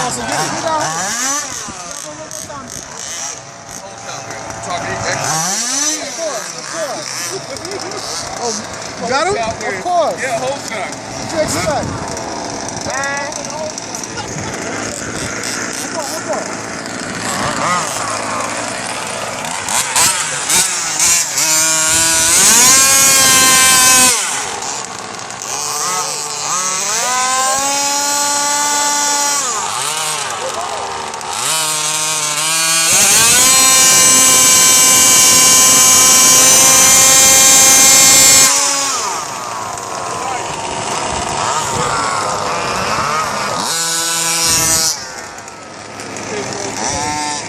Awesome. Get it. Oh, you got him? Of course. Yeah, whole time. What you expect?